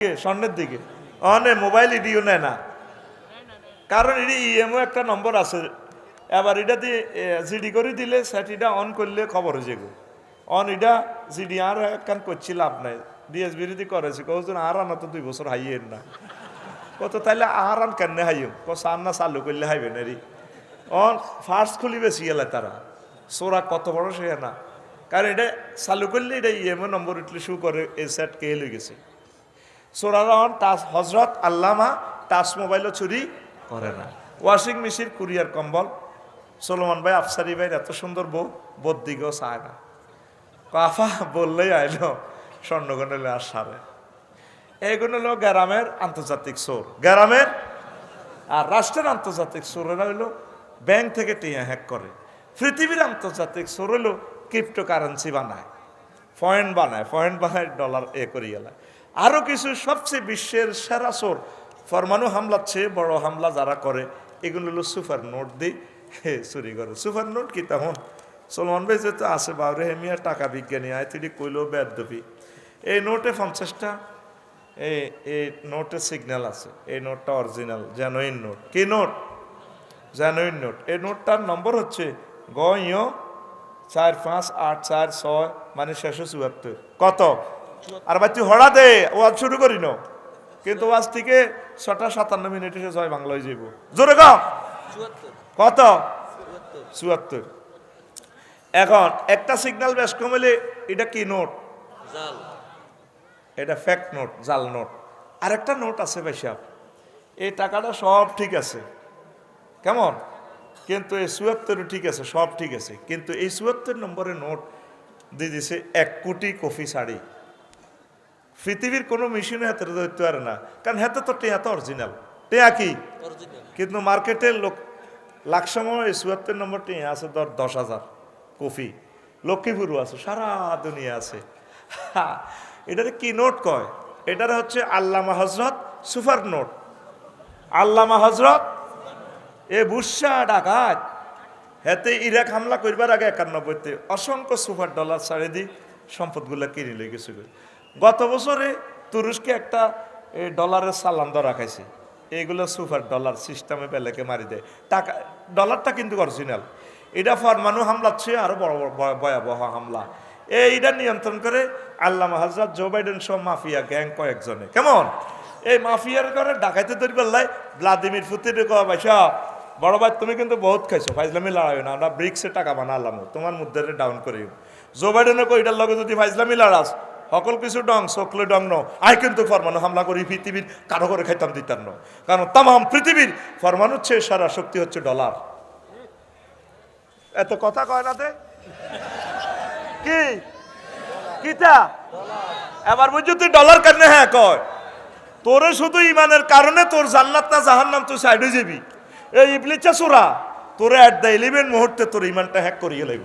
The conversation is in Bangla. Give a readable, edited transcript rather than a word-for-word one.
স্বর্ণের দিকে অনে মোবাইল ইডিও নেয় না, কারণ এটি ইএমও একটা নম্বর আছে। এবার এটা দিয়ে জিডি করে দিলে সেটিটা অন করলে খবর হয়ে যাবে। অন এটা জিডি আর একখান করছি লাভ নাই, ডিএসবিরোধী করেছে কজন আর আনা তো 2 বছর হাইয়ের না কত, তাইলে আর আন কেন হাইম সার না চালু করলে হাইবেন এরি অন ফার্স্ট খুলি বেশি গেলে তারা সোরা কত বড় সে না, কারণ এটা চালু করলে এটা ইএমও নম্বর উঠলে শু করে এই সেট কে হয়ে গেছে। সোরারন টাচ হজরত আল্লামা টাচ মোবাইলও চুরি করে না। ওয়াশিং মেশিন, কুরিয়ার কম্বল, সোলোমান ভাই আফসারি ভাই এত সুন্দর বউ বদিকেও চায় না, কাফা বললেই আইলো স্বর্ণগণ আর সারে। এইগুলো হলো গ্রামের আন্তর্জাতিক চোর, গ্রামের। আর রাষ্ট্রের আন্তর্জাতিক চোরেরা হইলো ব্যাংক থেকে টিয়া হ্যাক করে। পৃথিবীর আন্তর্জাতিক চোর হইলো ক্রিপ্টো কারেন্সি বানায়, পয়েন্ট বানায় ডলার করি গেলায়। আরও কিছু সবচেয়ে বিশ্বের সেরা চোর, পরমাণু হামলার চেয়ে বড় হামলা যারা করে এগুলো হলো সুপার নোট দিয়ে চুরি করে। সুপার নোট কি তখন সলমান ভাই যেহেতু আছে বাবরে হেমিয়া টাকা বিজ্ঞানী আয় তুই কইলেও বেদবি। এই নোটে 50টা এই নোটের সিগন্যাল আছে। এই নোটটা অরিজিনাল জেনুইন নোট। কি নোট? Genuine note. এই নোটটার নম্বর হচ্ছে গ 45846 মানে 674। কত? আর ভাই তুই হড়া দে ওয়াজ শুরু করি ন, কিন্তু ওয়াজ থেকে 6টা 57 মিনিট এসে জয় বাংলা হয়ে যাইব। জোরে গাও কত? 74। এখন একটা সিগন্যাল বেশ কমলে এটা কি নোট? এটা ফ্যাক্ট নোট, জাল নোট। আরেকটা নোট আছে ভাই সাহেব, এই টাকাটা সব ঠিক আছে কেমন, কিন্তু এই 74 ঠিক আছে, সব ঠিক আছে, কিন্তু এই 74 নম্বরের নোট দিয়ে দিছে 1 কোটি কফি শাড়ি। পৃথিবীর কোনো মেশিনে হাতে ধরতে পারে না, কারণ হাতে তো টেয়া তো অরিজিনাল। টেয়া কি? কিন্তু মার্কেটের লোক লাখ সময় 74 নম্বর টেয়া আছে 10,000 কফি। লক্ষ্মীপুরও আছে, সারা দুনিয়া আছে। এটারে কি নোট কয়? এটার হচ্ছে আল্লামা হজরত সুপার নোট। আল্লামা হজরত এ বুসা ডাকাত হেতে ইরাক হামলা করবার আগে 91তে অসংখ্য সুপার ডলার ছাড়ে দি সম্পদগুলা কিনে লই গেছে। গত বছরে তুরস্কে একটা ডলারের চালান ধরা খাইছে। এইগুলো সুপার ডলার সিস্টেমে বেলেকে মারি দেয় টাকা। ডলারটা কিন্তু অরিজিনাল। এটা পরমাণু হামলার চেয়ে আরো বড় ভয়াবহ হামলা। এইটা নিয়ন্ত্রণ করে আল্লামা হযরত জো বাইডেন সহ মাফিয়া গ্যাং কয়েকজনে। কেমন? এই মাফিয়ার করে ডাকাইতে তৈরি করলাই ভ্লাদিমির পুতিনের কয় পয়সা বড় ভাই তুমি কিন্তু বহুত খাইছো, ফাইজলামি লড়াই না, আমরা ব্রিক্সে টাকা বানালাম তোমার মুদ্রা ডাউন করি। জো বাইডেনে কই এটার লগে যদি ফাইজলামি লড়াস সকল কিছু ডং সকলে ডং ন আই কিন্তু পরমাণু হামলা করি পৃথিবীর কারো করে খাইতাম দিতাম না, কারণ তাম পৃথিবীর পরমাণুর চেয়ে সারা শক্তি হচ্ছে ডলার। এত কথা কয় না কি কিটা এবার বুঝছো তুই ডলার কেন? হ্যাঁ কয় তোরে শুধু ইমানের কারণে তোর জান্নাত না জাহান্নাম তুই সাইড হয়ে যাবি। এই ইবলিসা সূরা তোরে এট দ্য 11 মুহূর্তে তোর ইমানটা হ্যাক করিয়ে লাগবে।